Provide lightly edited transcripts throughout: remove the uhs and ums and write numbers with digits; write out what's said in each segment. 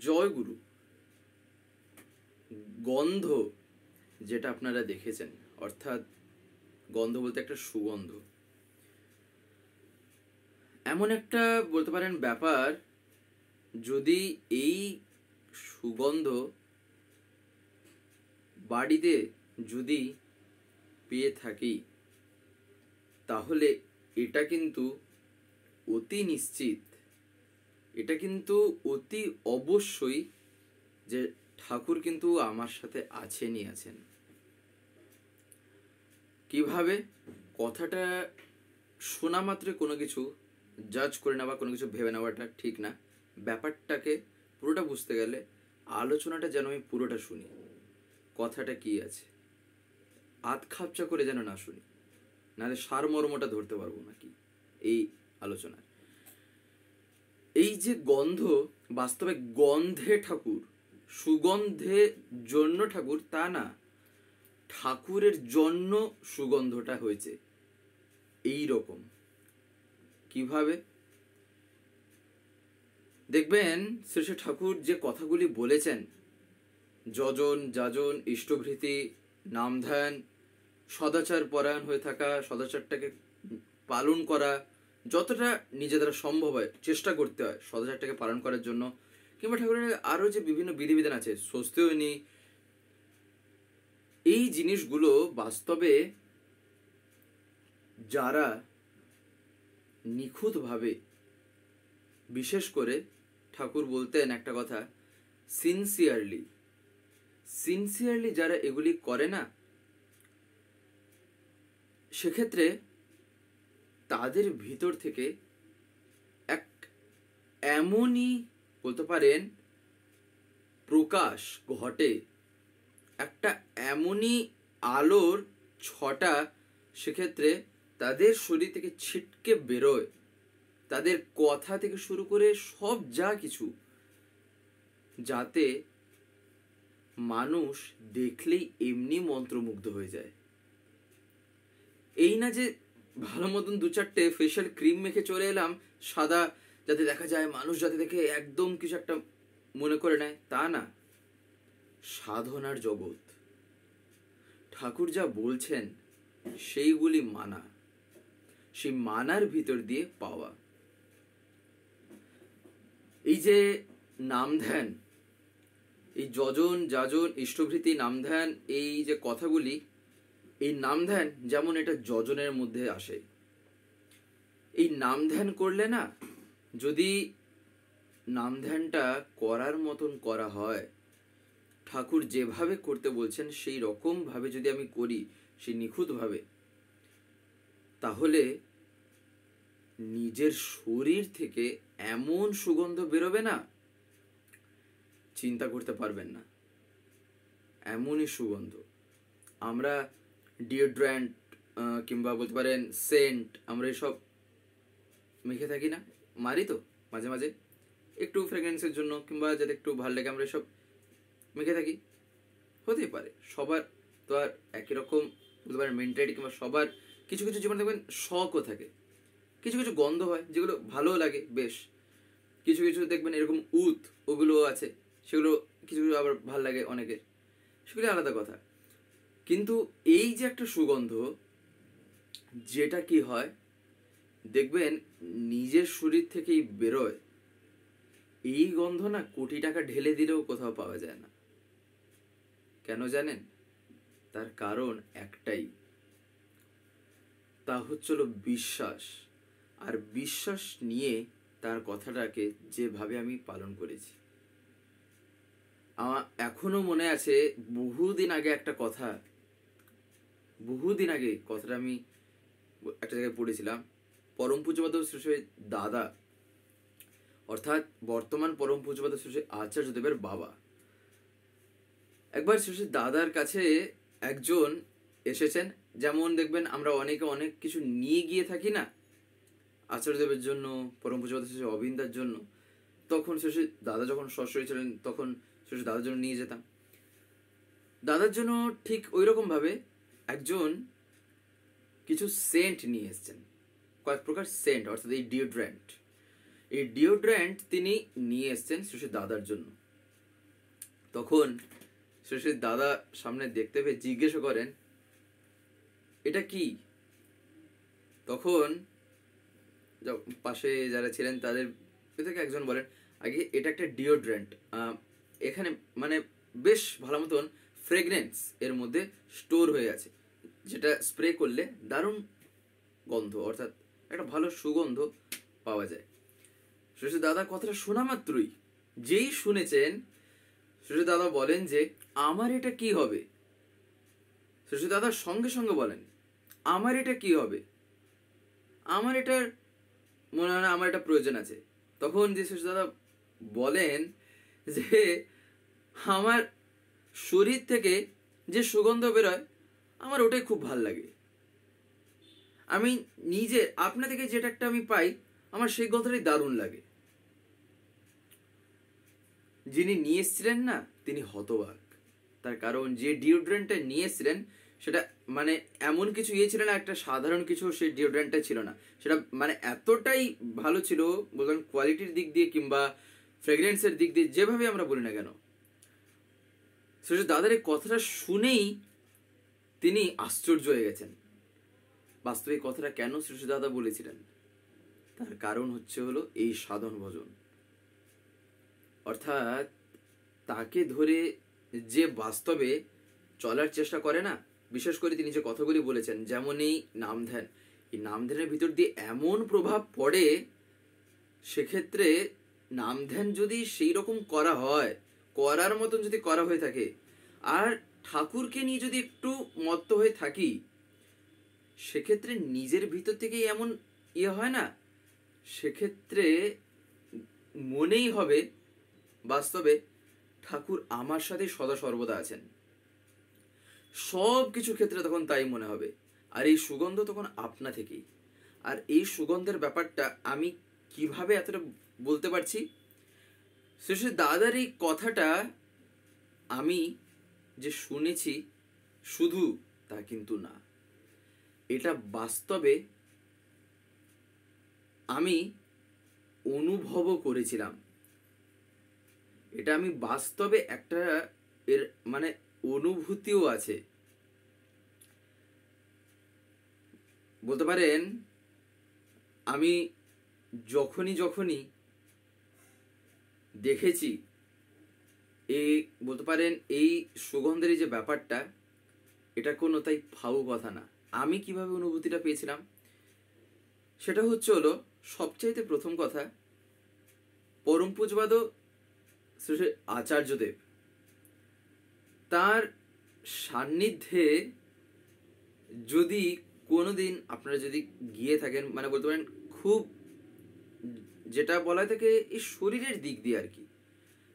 জয় গুরু। গন্ধ যেটা আপনারা দেখেছেন, অর্থাৎ গন্ধ বলতে একটা সুগন্ধ, এমন একটা বলতে পারেন ব্যাপার, যদি এই সুগন্ধ বাড়িতে যদি পেয়ে থাকি, তাহলে এটা কিন্তু অতি নিশ্চিত, এটা কিন্তু অতি অবশ্যই যে ঠাকুর কিন্তু আমার সাথে আছেনই আছেন। কিভাবে? কথাটা শোনা মাত্রে কোনো কিছু জাজ করে নেওয়া, কোনো কিছু ভেবে নেওয়াটা ঠিক না। ব্যাপারটাকে পুরোটা বুঝতে গেলে আলোচনাটা যেন আমি পুরোটা শুনি, কথাটা কি আছে, আধ খাপচা করে যেন না শুনি, নাহলে সারমর্মটা ধরতে পারবো না কি এই আলোচনায়। এই যে গন্ধ, বাস্তবে গন্ধে ঠাকুর, সুগন্ধে জন্য ঠাকুর তা না, ঠাকুরের জন্য সুগন্ধটা হয়েছে এই রকম। কিভাবে? দেখবেন শ্রী শ্রী ঠাকুর যে কথাগুলি বলেছেন, যজন যাজন ইষ্টভৃতি নাম ধ্যান, সদাচার পরায়ণ হয়ে থাকা, সদাচারটাকে পালন করা, যতটা নিজে দ্বারা সম্ভব হয় চেষ্টা করতে হয় সদাচারটাকে পালন করার জন্য। কিংবা ঠাকুরের আরও যে বিভিন্ন বিধিবিধান আছে, স্বস্তিয়নী, এই জিনিসগুলো বাস্তবে যারা নিখুঁতভাবে, বিশেষ করে ঠাকুর বলতেন একটা কথা, সিনসিয়ারলি যারা এগুলি করে না, সেক্ষেত্রে তাদের ভিতর থেকে এক এমনই বলতে পারেন প্রকাশ ঘটে, একটা এমনই আলোর ছটা সেক্ষেত্রে তাদের শরীর থেকে ছিটকে বেরোয়, তাদের কথা থেকে শুরু করে সব যা কিছু, যাতে মানুষ দেখলেই এমনি মন্ত্রমুগ্ধ হয়ে যায়। এই না যে ভালো মতন দু চারটে ফেশিয়াল ক্রিম মেখে চলে এলাম সাদা, যাতে দেখা যায় মানুষ যাতে দেখে একদম কিছু একটা মনে করে নেয়, তা না। সাধনার জগৎ, ঠাকুর যা বলছেন সেইগুলি মানা, সেই মানার ভিতর দিয়ে পাওয়া। এই যে নাম ধ্যান, এই যজন যাজন ইষ্টভৃতি নাম ধ্যান, এই যে কথাগুলি, এই নাম ধ্যান যেমন এটা যজনের মধ্যে আসে। এই নাম ধ্যান করলে না, যদি নাম ধ্যানটা করার মতন করা হয়, ঠাকুর যেভাবে করতে বলছেন সেই রকম ভাবে যদি আমি করি, সেই নিখুঁতভাবে, তাহলে নিজের শরীর থেকে এমন সুগন্ধ বেরোবে না, চিন্তা করতে পারবেন না, এমনই সুগন্ধ। আমরা ডিওড্রেন্ট কিংবা বলতে পারেন সেন্ট, আমরা এসব মেখে থাকি না, মারি তো মাঝে মাঝে একটু ফ্রেগ্রেন্সের জন্য, কিংবা যাতে একটু ভালো লাগে আমরা এসব মেখে থাকি। হতেই পারে সবার তো আর একই রকম বলতে পারেন মেন্টালিটি, কিংবা সবার কিছু কিছু জীবনে দেখবেন শখও থাকে, কিছু কিছু গন্ধ হয় যেগুলো ভালোও লাগে বেশ, কিছু কিছু দেখবেন এরকম ওগুলো আছে, সেগুলো কিছু কিছু আবার ভালো লাগে অনেকের, সেগুলো আলাদা কথা। কিন্তু এই যে একটা সুগন্ধ, যেটা কি হয় দেখবেন নিজের শরীর থেকেই বেরোয়, এই গন্ধ না কোটি টাকা ঢেলে দিলেও কোথাও পাওয়া যায় না। কেন জানেন? তার কারণ একটাই, তা হচ্ছিল বিশ্বাস। আর বিশ্বাস নিয়ে তার কথাটাকে যেভাবে আমি পালন করেছি, আমার এখনো মনে আছে বহুদিন আগে একটা কথা, বহুদিন আগে কথাটা আমি একটা জায়গায় পড়েছিলাম। পরম পূজ্যপাদ শ্রী শ্রী দাদা, অর্থাৎ বর্তমান পরম পূজ্যপাদ শ্রী শ্রী আচার্যদেবের বাবা, একবার শ্রী শ্রী দাদার কাছে একজন এসেছেন। যেমন দেখবেন আমরা অনেকে অনেক কিছু নিয়ে গিয়ে থাকি না আচার্যদেবের জন্য, পরম পূজ্যপাদ শ্রী শ্রী অবিন্দার জন্য, তখন শ্রী শ্রী দাদা যখন সশরীরে ছিলেন তখন শ্রী শ্রী দাদার জন্য নিয়ে যেতাম। দাদার জন্য ঠিক ওই রকম ভাবে একজন কিছু সেন্ট নিয়ে এসছেন, কয়েক প্রকার সেন্ট, অর্থাৎ এই ডিওড্রেন্ট তিনি নিয়ে এসছেন শ্রী শ্রী দাদার জন্য। তখন শ্বশুরের দাদা সামনে দেখতে পেয়ে জিজ্ঞেস করেন, এটা কি? তখন পাশে যারা ছিলেন তাদের থেকে একজন বলেন, আগে এটা একটা ডিওড্রেন্ট, এখানে মানে বেশ ভালো মতন ফ্রেগরেন্স এর মধ্যে স্টোর হয়ে আছে, যেটা স্প্রে করলে দারুণ গন্ধ, অর্থাৎ একটা ভালো সুগন্ধ পাওয়া যায়। শ্বশুর দাদা কথাটা শোনা মাত্রই, যেই শুনেছেন, শ্বশুর দাদা বলেন যে আমার এটা কি হবে? শ্বশুর দাদা সঙ্গে সঙ্গে বলেন, আমার এটা কি হবে? আমার এটার মনে হয় না আমার এটা প্রয়োজন আছে। তখন যে শ্বশুর দাদা বলেন যে আমার শরীর থেকে যে সুগন্ধ বেরোয় আমার ওটাই খুব ভাল লাগে, আমি নিজে আপনা থেকে যেটা একটা আমি পাই আমার সেই গন্ধটাই দারুণ লাগে। যিনি নিয়ে এসেছিলেন না তিনি হতবাক, তার কারণ যে ডিওড্রেন্টটা নিয়ে এসেছিলেন সেটা মানে এমন কিছু ছিল না, একটা সাধারণ কিছু সেই ডিওড্রেন্টটা ছিল না, সেটা মানে এতটাই ভালো ছিল, বলবেন কোয়ালিটির দিক দিয়ে কিংবা ফ্রেগরেন্সের দিক দিয়ে, যেভাবে আমরা বলি না কেন। শ্বশুর দাদার এই কথাটা শুনেই তিনি আশ্চর্য হয়ে গেছেন। বাস্তবিক কথাটা কেন শ্বশুর দাদা বলেছিলেন, তার কারণ হলো এই সাধন ভজন। অর্থাৎ তাকে ধরে যে বাস্তবে চলার চেষ্টা করে না, বিশেষ করে তিনি যে কথাগুলি বলেছেন, যেমন এই নাম ধ্যান, এই নাম ধ্যানের ভিতর দিয়ে এমন প্রভাব পড়ে, সেক্ষেত্রে নাম ধ্যান যদি সেই রকম করা হয়, করার মতন যদি করা হয়ে থাকে, আর ঠাকুরকে নিয়ে যদি একটু মত্ত হয়ে থাকি, সেক্ষেত্রে নিজের ভিতর থেকেই এমন হয় না, সেক্ষেত্রে মনেই হবে বাস্তবে ঠাকুর আমার সাথে সদা সর্বদা আছেন, সব কিছু ক্ষেত্রে তখন তাই মনে হবে। আর এই সুগন্ধ তখন আপনা থেকেই। আর এই সুগন্ধের ব্যাপারটা আমি কিভাবে এতটা বলতে পারছি, শেষে দাদার এই কথাটা আমি যে শুনেছি শুধু তা কিন্তু না, এটা বাস্তবে আমি অনুভবও করেছিলাম, এটা আমি বাস্তবে একটা এর মানে অনুভূতিও আছে। বলতে পারেন আমি যখনই দেখেছি এই, বলতে পারেন এই সুগন্ধের যে ব্যাপারটা, এটা কোনো তাই ফাউ কথা না। আমি কিভাবে অনুভূতিটা পেয়েছিলাম সেটা হলো সবচাইতে প্রথম কথা, পরম পূজবাদ শ্রী আচার্যদেব, তার সান্নিধ্যে যদি কোনোদিন আপনারা যদি গিয়ে থাকেন, মানে বলতে পারেন খুব যেটা বলা থাকে এই শরীরের দিক দিয়ে আর কি,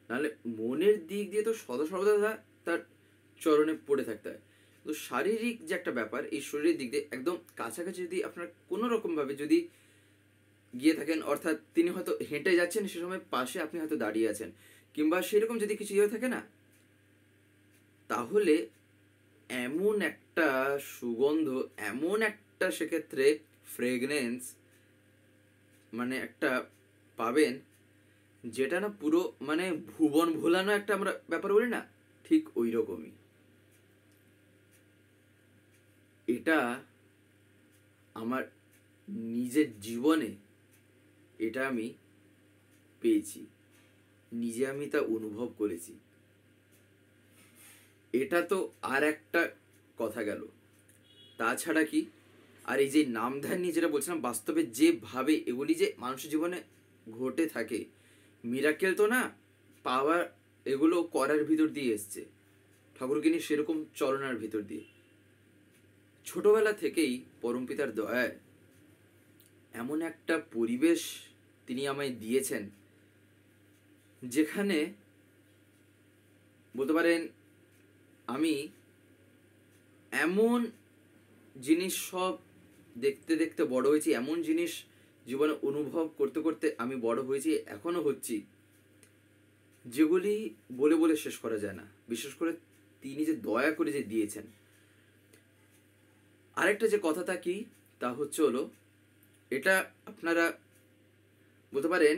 নাহলে মনের দিক দিয়ে তো সদা সর্বদা তার চরণে পড়ে থাকতে হয়, তো শারীরিক যে একটা ব্যাপার, এই শরীরের দিক দিয়ে একদম কাছাকাছি যদি আপনার কোনো রকম ভাবে যদি গিয়ে থাকেন, অর্থাৎ তিনি হয়তো হেঁটে যাচ্ছেন, সে সময় পাশে আপনি হয়তো দাঁড়িয়ে আছেন, কিংবা সেরকম যদি কিছু হয়ে থাকে না, তাহলে এমন একটা সুগন্ধ, এমন একটা সেক্ষেত্রে ফ্রেগনেন্স মানে একটা পাবেন, যেটা না পুরো মানে ভুবন ভোলানো একটা আমরা ব্যাপার বলি না, ঠিক ওই রকমই। এটা আমার নিজের জীবনে এটা আমি পেয়েছি, নিজে আমি তা অনুভব করেছি। এটা তো আর একটা কথা গেল, তাছাড়া কি আর এই যে নাম ধ্যান নিয়ে যেটা বলছিলাম, বাস্তবে যেভাবে এগুলি যে মানুষের জীবনে ঘটে থাকে, মিরাকেল তো না পাওয়া, এগুলো করার ভিতর দিয়ে এসছে ঠাকুরকে নিয়ে সেরকম চলনার ভিতর দিয়ে। ছোটবেলা থেকেই পরমপিতার দয়ায় এমন একটা পরিবেশ তিনি আমায় দিয়েছেন, যেখানে বলতে পারেন আমি এমন জিনিস সব দেখতে দেখতে বড় হয়েছি, এমন জিনিস জীবনে অনুভব করতে করতে আমি বড় হয়েছি, এখনো হচ্ছি, যেগুলি বলে বলে শেষ করা যায় না। বিশেষ করে তিনি যে দয়া করে যে দিয়েছেন। আরেকটা যে কথাটা কি তা হলো এটা আপনারা বলতে পারেন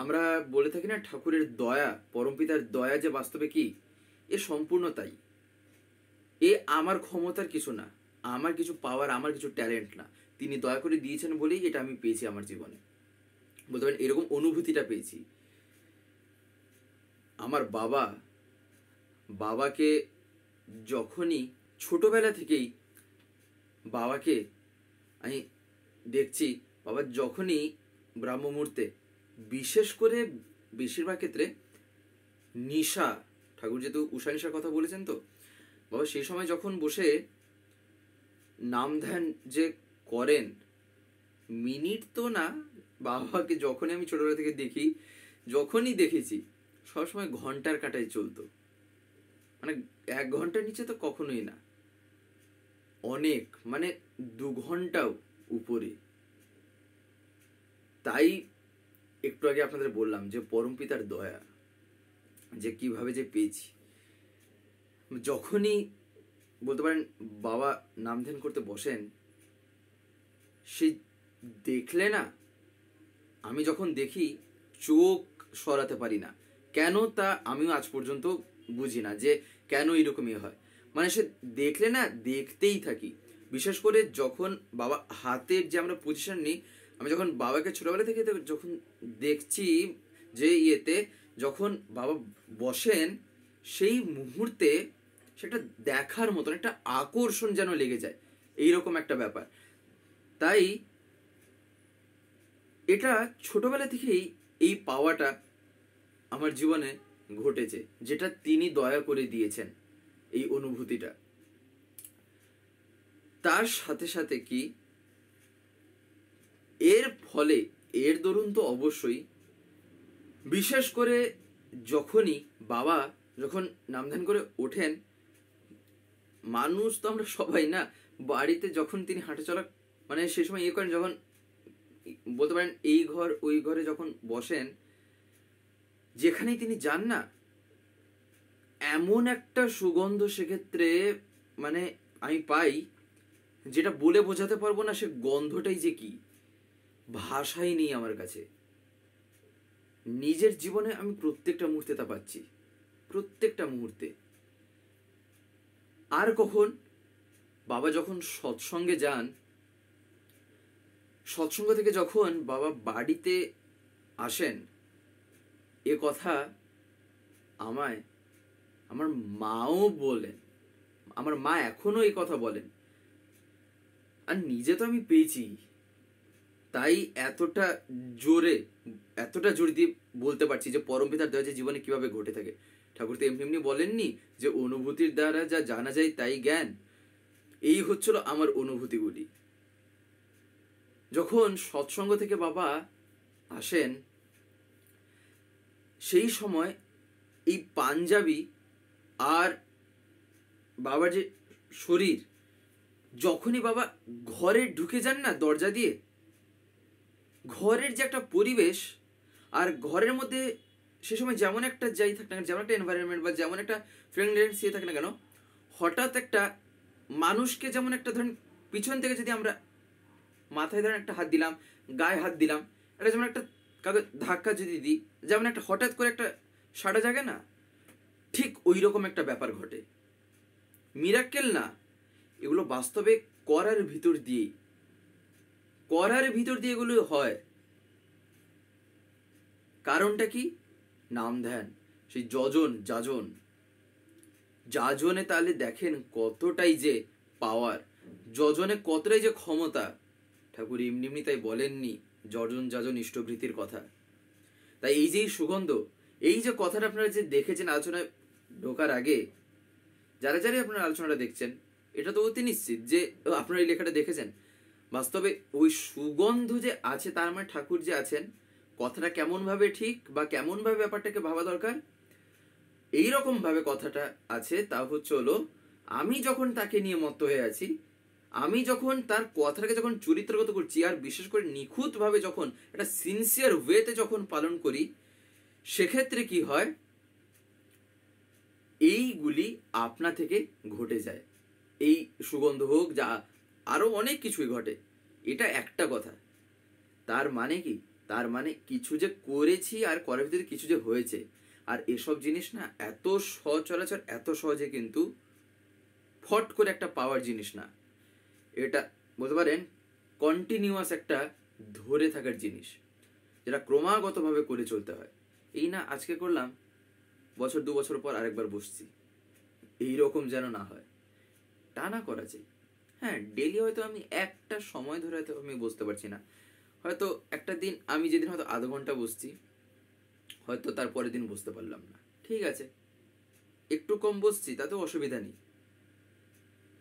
আমরা বলে থাকি না ঠাকুরের দয়া, পরমপিতার দয়া যে বাস্তবে কি, এ সম্পূর্ণ তাই। এ আমার ক্ষমতার কিছু না, আমার কিছু পাওয়ার, আমার কিছু ট্যালেন্ট না। তিনি দয়া করে দিয়েছেন বলেই এটা আমি পেয়েছি আমার জীবনে। বলতে পারেন এরকম অনুভূতিটা পেয়েছি। আমার বাবাকে যখনই ছোটবেলা থেকেই বাবাকে আমি দেখছি, বাবা যখনই ব্রাহ্ম মুহূর্তে, বিশেষ করে বেশিরভাগ ক্ষেত্রে নিশা, ঠাকুর যেহেতু উষা নিশার কথা বলেছেন, তো বাবা সেই সময় যখন বসে নাম ধ্যান যে করেন, মিনিট তো না, বাবাকে যখনই আমি ছোটবেলা থেকে দেখি, যখনই দেখেছি সবসময় ঘন্টার কাটায় চলতো। মানে 1 ঘন্টার নিচে তো কখনোই না, অনেক, মানে 2 ঘন্টাও উপরে। তাই একটু আগে আপনাদের বললাম যে পরমপিতার দয়া যে কিভাবে যে পেয়েছি। যখনই বলতে পারেন বাবা নাম ধ্যান করতে বসেন, সে দেখলে না, আমি যখন দেখি চোখ সরাতে পারি না। কেন তা আমিও আজ পর্যন্ত বুঝি না যে কেন এরকমই হয়। মানে সে দেখলে না দেখতেই থাকি। বিশেষ করে যখন বাবা হাতের যে আমরা পজিশন নিই, আমি যখন বাবাকে ছোটবেলা থেকে যখন দেখছি যে ইয়েতে, যখন বাবা বসেন সেই মুহূর্তে সেটা দেখার মতন একটা আকর্ষণ যেন লেগে যায়, এইরকম একটা ব্যাপার। তাই এটা ছোটবেলা থেকেই এই পাওয়াটা আমার জীবনে ঘটেছে, যেটা তিনি দয়া করে দিয়েছেন, এই অনুভূতিটা। তার সাথে সাথে কি এর ফলে, এর দরুন তো অবশ্যই, বিশেষ করে যখনই বাবা যখন নামধান করে ওঠেন, মানুষ তো আমরা সবাই না, বাড়িতে যখন তিনি হাঁটা চলা মানে সেই সময় ইয়ে করেন, যখন বলতে পারেন এই ঘর ওই ঘরে যখন বসেন, যেখানেই তিনি যান না, এমন একটা সুগন্ধ সেক্ষেত্রে মানে আমি পাই, যেটা বলে বোঝাতে পারবো না। সে গন্ধটাই যে কি, ভাষাই নেই আমার কাছে। নিজের জীবনে আমি প্রত্যেকটা মুহূর্তে তা পাচ্ছি, প্রত্যেকটা মুহূর্তে। আর কখন বাবা যখন সৎসঙ্গে যান, সৎসঙ্গ থেকে যখন বাবা বাড়িতে আসেন, এ কথা আমায় আমার মাও বলেন, আমার মা এখনো এই কথা বলেন, আর নিজে তো আমি পেয়েছি। তাই এতটা জোর দিয়ে বলতে পারছি যে পরমপিতার দয়া যে জীবনে কিভাবে ঘটে থাকে। ঠাকুর তো এমনি এমনি বলেননি যে অনুভূতির দ্বারা যা জানা যায় তাই জ্ঞান। এই হচ্ছিল আমার অনুভূতিগুলি। যখন সৎসঙ্গ থেকে বাবা আসেন, সেই সময় এই পাঞ্জাবি আর বাবার যে শরীর, যখনই বাবা ঘরে ঢুকে যান না দরজা দিয়ে, ঘরের যে একটা পরিবেশ, আর ঘরের মধ্যে সে সময় যেমন একটা যাই থাক না, যেমন একটা এনভায়রনমেন্ট বা যেমন একটা ফ্রেন্ডলি থাকে না কেন, হঠাৎ একটা মানুষকে যেমন একটা ধরেন পিছন থেকে যদি আমরা মাথায় ধরেন একটা হাত দিলাম, গায়ে হাত দিলাম, এটা যেমন একটা কাউকে ধাক্কা যদি দিই, যেমন একটা হঠাৎ করে একটা সাড়া জাগে না, ঠিক ওই রকম একটা ব্যাপার ঘটে। মিরাক্কেল না, এগুলো বাস্তবে করার ভিতর দিয়ে এগুলো হয়। কারণটা কি? নাম ধ্যান, সেই যাজনে তাহলে দেখেন কতটাই যে পাওয়ার, যজনে কতটাই যে ক্ষমতা। ঠাকুর এমনি তাই বলেননি যাজন ইষ্টভৃতির কথা। তাই এই যে সুগন্ধ, এই যে কথাটা আপনারা যে দেখেছেন আলোচনায় ঢোকার আগে, যারা আপনারা আলোচনাটা দেখছেন, এটা তো অতি নিশ্চিত যে আপনারা এই লেখাটা দেখেছেন। বাস্তবে ওই সুগন্ধ যে আছে, তার মানে ঠাকুর যে আছেন, কথাটা কেমন ভাবে ঠিক বা কেমন ভাবে ব্যাপারটাকে ভাবা দরকার, এইরকম ভাবে কথাটা আছে। তা হচ্ছে হলো, আমি যখন তাকে নিয়ে মত্ত হয়ে আছি, আমি যখন তার কথাটাকে যখন চরিত্রগত করছি, আর বিশেষ করে নিখুঁত ভাবে যখন একটা সিনসিয়ার ওয়েতে যখন পালন করি, সেক্ষেত্রে কি হয়, এইগুলি আপনা থেকে ঘটে যায়। এই সুগন্ধ হোক, যা আরো অনেক কিছুই ঘটে। এটা একটা কথা। তার মানে কি, তার মানে কিছু যে করেছি আর করার ভিতরে কিছু যে হয়েছে। আর এসব জিনিস না এত সচরাচর, এত সহজে কিন্তু ফট করে একটা পাওয়ার জিনিস না। এটা বলতে পারেন কন্টিনিউয়াস একটা ধরে থাকার জিনিস, যেটা ক্রমাগতভাবে করে চলতে হয়। এই না আজকে করলাম, বছর 2 বছর পর আরেকবার বসছি, এইরকম যেন না হয়, টানা করা যায়। হ্যাঁ, ডেলি হয়তো আমি একটা সময় ধরে হয়তো আমি বসতে পারছি না, হয়তো একটা দিন আমি যেদিন হয়তো আধ ঘন্টা বসছি, হয়তো তার পরের দিন বসতে পারলাম না, ঠিক আছে, একটু কম বসছি, তাতেও অসুবিধা নেই,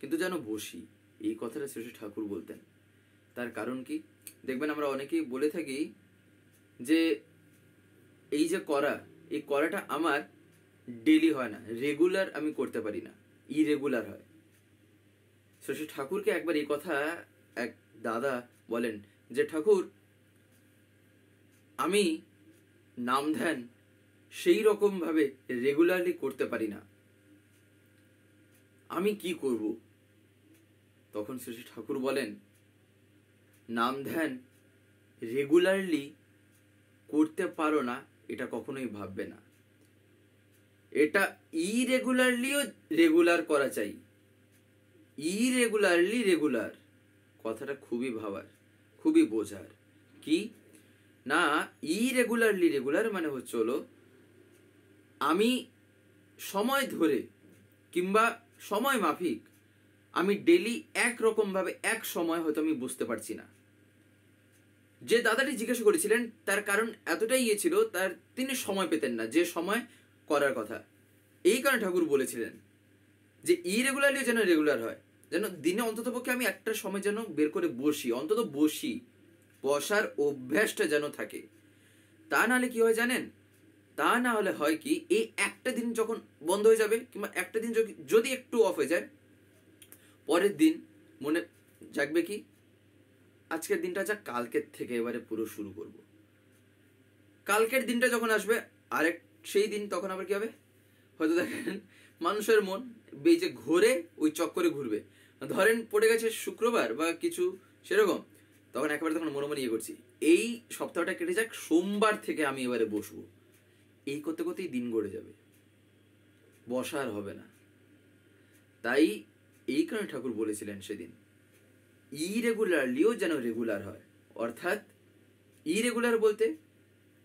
কিন্তু যেন বসি। এই কথাটা শ্রী ঠাকুর বলতেন। তার কারণ কি, দেখবেন আমরা অনেকেই বলে থাকি যে এই যে করা, এই করাটা আমার ডেলি হয় না, রেগুলার আমি করতে পারি না, ইরেগুলার হয়। শ্রী ঠাকুরকে একবার এই কথা এক দাদা বলেন যে ঠাকুর, আমি নাম ধ্যান সেই রকম ভাবে রেগুলারলি করতে পারি না, আমি কি করব? তখন শ্রী ঠাকুর বলেন, নাম ধ্যান রেগুলারলি করতে পারো না এটা কখনোই ভাববে না, এটা ইরেগুলারলিও রেগুলার করা চাই। ইরেগুলারলি রেগুলার কথাটা খুবই ভাবার, খুবই বোঝার। কি না, ইরেগুলারলি রেগুলার মানে হচ্ছে হলো আমি সময় ধরে কিংবা সময় মাফিক আমি ডেলি একরকম ভাবে এক সময় হয়তো আমি বুঝতে পারছি না। যে দাদাটি জিজ্ঞাসা করেছিলেন তার কারণ এতটাই ইয়ে ছিল, তিনি সময় পেতেন না যে সময় করার কথা। এই কারণে ঠাকুর বলেছিলেন যে ইরেগুলারলি যেন রেগুলার হয়, যেন দিনে অন্তত পক্ষে আমি একটা সময় যেন বের করে বসি, অন্তত বসি, বসার অভ্যাসটা যেন থাকে। তা নাহলে কি হয় জানেন, তা না হলে হয় কি, এই একটা দিন যখন বন্ধ হয়ে যাবে কিংবা একটা দিন যদি একটু অফ হয়ে যায়, পরের দিন মনে জাগবে কি আজকের দিনটা যা, কালকের থেকে এবারে পুরো শুরু করব। কালকের দিনটা যখন আসবে আরেক সেই দিন, তখন আবার কি হবে, হয়তো দেখেন মানুষের মন এই যে ঘোরে ওই চক্করে ঘুরবে। ধরেন পড়ে গেছে শুক্রবার বা কিছু সেরকম, তখন একেবারে তখন মনে মনে ইয়ে করছি এই সপ্তাহটা কেটে যাক, সোমবার থেকে আমি এবারে বসবো। এই করতে করতেই দিন গড়ে যাবে, বসার হবে না। তাই এই কারণে ঠাকুর বলেছিলেন সেদিন ইরেগুলারলিও যেন রেগুলার হয়। অর্থাৎ ইরেগুলার বলতে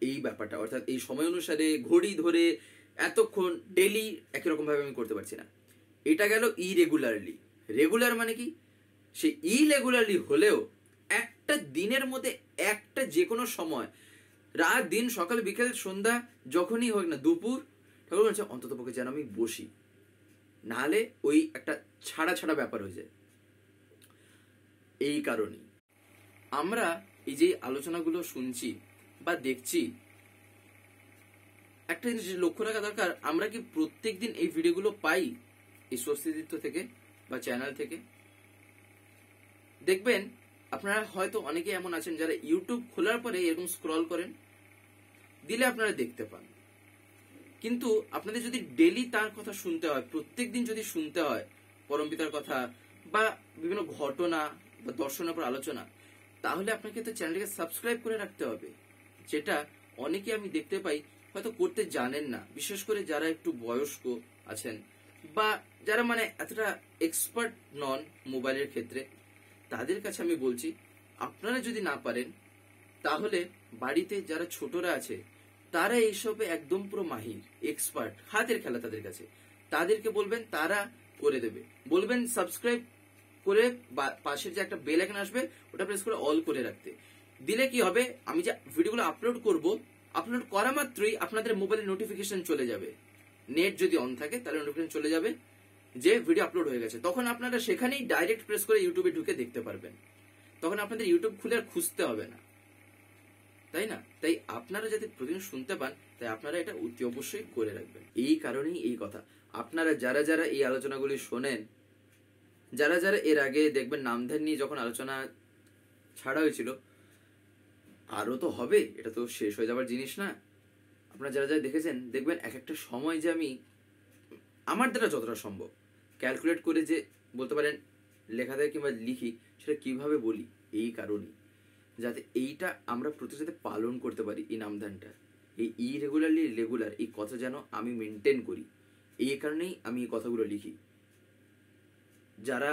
এই ব্যাপারটা, অর্থাৎ এই সময় অনুসারে ঘড়ি ধরে এতক্ষণ ডেলি একই রকম ভাবে আমি করতে পারছি না, এটা গেল ইরেগুলারলি। রেগুলার মানে কি, সে ইরেগুলারলি হলেও একটা দিনের মধ্যে একটা যে কোনো সময়, রাত দিন সকাল বিকেল সন্ধ্যা যখনই হোক না, দুপুর, ঠাকুর বলছে অন্তত পক্ষে যেন আমি বসি, নাহলে ওই একটা ছাড়া ছাড়া ব্যাপার হয়ে যায়। এই কারণেই আমরা এই যে আলোচনাগুলো শুনছি বা দেখছি, একটা জিনিস লক্ষ্য রাখা দরকার, আমরা কি প্রত্যেকদিন এই ভিডিওগুলো পাই এই স্বস্তিদিত্য থেকে বা চ্যানেল থেকে? দেখবেন আপনারা হয়তো অনেকে এমন আছেন যারা ইউটিউব খোলার পরে এরকম স্ক্রল করেন, দিলে আপনারা দেখতে পান, কিন্তু আপনাদের যদি ডেলি তার কথা শুনতে হয়, প্রত্যেক দিন যদি শুনতে হয় পরমপিতার কথা বা বিভিন্ন ঘটনা বা দর্শনের উপর আলোচনা, তাহলে আপনাকে তো চ্যানেলটাকে সাবস্ক্রাইব করে রাখতে হবে, যেটা অনেকে আমি দেখতে পাই হয়তো করতে জানেন না। বিশেষ করে যারা একটু বয়স্ক আছেন বা যারা মানে এতটা এক্সপার্ট নন মোবাইলের ক্ষেত্রে, তাদের কাছে আমি বলছি আপনারা যদি না পারেন তাহলে বাড়িতে যারা ছোটরা আছে তারা এইসবে একদম পুরো মাহির, এক্সপার্ট, হাতের খেলা তাদের কাছে, তাদেরকে বলবেন, তারা করে দেবে। বলবেন সাবস্ক্রাইব করে পাশের যে একটা বেল আইকন আসবে ওটা প্রেস করে অল করে রাখতে, দিলে কি হবে, আমি যে ভিডিওগুলো আপলোড করব, আপলোড করা মাত্রই আপনাদের মোবাইলে নোটিফিকেশন চলে যাবে। নেট যদি অন থাকে তাহলে নোটিফিকেশন চলে যাবে যে ভিডিও আপলোড হয়ে গেছে, তখন আপনারা সেখানেই ডাইরেক্ট প্রেস করে ইউটিউবে ঢুকে দেখতে পারবেন, তখন আপনাদের ইউটিউব খুলে আর খুঁজতে হবে না, তাই না? তাই আপনারা যাতে প্রতিদিন শুনতে পান, তাই আপনারা এটা অতি অবশ্যই করে রাখবেন। এই কারণেই এই কথা, আপনারা যারা যারা এই আলোচনাগুলি শোনেন, যারা যারা এর আগে দেখবেন নামধ্যান নিয়ে যখন আলোচনা ছাড়া হয়েছিল, আরো তো হবে, এটা তো শেষ হয়ে যাবার জিনিস না। আপনারা যারা যারা দেখেছেন দেখবেন এক একটা সময় যে আমি আমার দ্বারা যতটা সম্ভব ক্যালকুলেট করে যে বলতে পারেন লেখা দেয় কিংবা লিখি, সেটা কিভাবে বলি এই কারণেই যাতে এইটা আমরা প্রতি যাতে পালন করতে পারি, এই নামধানটা, এই ইরেগুলারলি রেগুলার এই কথা যেন আমি মেনটেন করি। এই কারণেই আমি এই কথাগুলো লিখি। যারা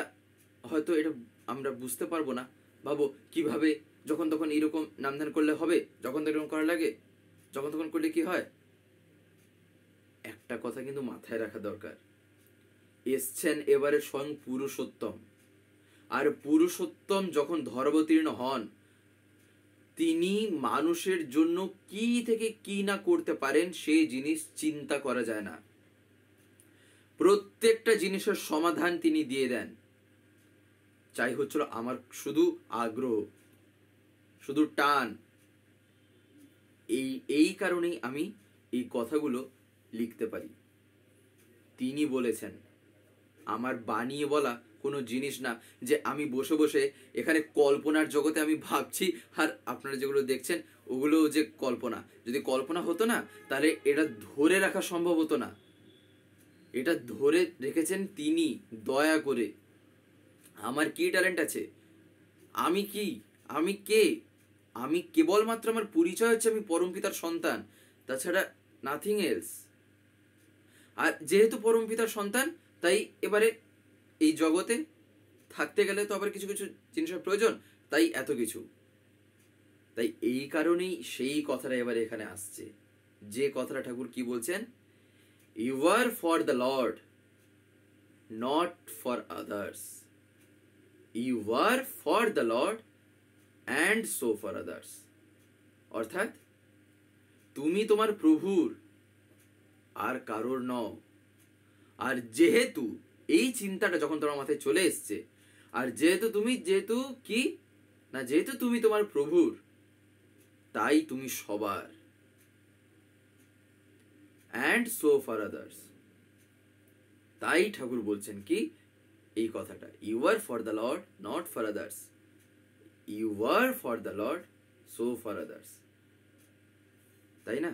হয়তো এটা আমরা বুঝতে পারবো না, ভাবো কিভাবে যখন তখন এইরকম নামধান করলে হবে, যখন তখন করা লাগে, যখন তখন করলে কি হয়। একটা কথা কিন্তু মাথায় রাখা দরকার, এসছেন এবারে স্বয়ং পুরুষোত্তম, আর পুরুষোত্তম যখন ধর্মাবতীর্ণ হন, তিনি মানুষের জন্য কি থেকে কি না করতে পারেন সেই জিনিস চিন্তা করা যায় না। প্রত্যেকটা জিনিসের সমাধান তিনি দিয়ে দেন। চাই হচ্ছিল আমার শুধু আগ্রহ, শুধু টান। এই কারণেই আমি এই কথাগুলো লিখতে পারি। তিনি বলেছেন, আমার বানিয়ে বলা কোনো জিনিস না যে আমি বসে বসে এখানে কল্পনার জগতে আমি ভাবছি, আর আপনারা যেগুলো দেখছেন ওগুলো যে কল্পনা। যদি কল্পনা হতো না তাহলে এটা ধরে রাখা সম্ভব হতো না। এটা ধরে রেখেছেন তিনি দয়া করে। আমার কি ট্যালেন্ট আছে, আমি কি, আমি কে, আমি কেবলমাত্র আমার পরিচয় হচ্ছে আমি পরমপিতার সন্তান, তাছাড়া নাথিং এলস। আর যেহেতু পরমপিতার সন্তান, তাই এবারে এই জগতে থাকতে গেলে তো আবার কিছু কিছু জিনিসের প্রয়োজন, তাই এত কিছু। তাই এই কারণেই সেই কথাটা এবারে এখানে আসছে, যে কথাটা ঠাকুর কি বলছেন, you are for the lord, not for others. You are for the lord and so for others. অর্থাৎ তুমি তোমার প্রভুর, আর কারোর নও। আর যেহেতু এই চিন্তাটা যখন তোমার মাথায় চলে এসছে, আর যেহেতু তুমি তোমার প্রভুর, তাই তুমি সবার, অ্যান্ড সো ফর আদার্স। তাই ঠাকুর বলছেন কি এই কথাটা, you are for the lord, not for others. You are for the lord, so for others. তাই না?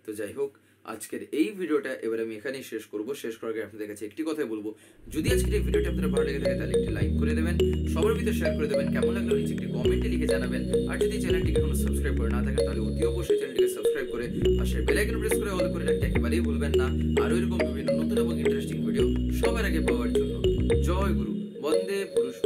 তো যাই হোক, আজকের এই ভিডিওটা এবার আমি এখানেই শেষ করব। শেষ করার আগে আপনাদের কাছে একটি কথাই বলবো, যদি আজকের এই ভিডিওটা আপনাদের ভালো লেগে থাকে তাহলে একটি লাইক করে দেবেন, সবার ভিতরে শেয়ার করে দেবেন, কেমন লাগলো নিচে একটি কমেন্টে লিখে জানাবেন। আর যদি চ্যানেলটিকে এখনো সাবস্ক্রাইব করে না থাকেন তাহলে অতি অবশ্যই চ্যানেলটিকে সাবস্ক্রাইব করে পাশের বেল আইকন প্রেস করে অল করে রাখতে একেবারেই ভুলবেন না। আরো এরকম বিভিন্ন নতুন এবং ইন্টারেস্টিং ভিডিও সবার আগে পাওয়ার জন্য। জয় গুরু, বন্দে পুরুষ।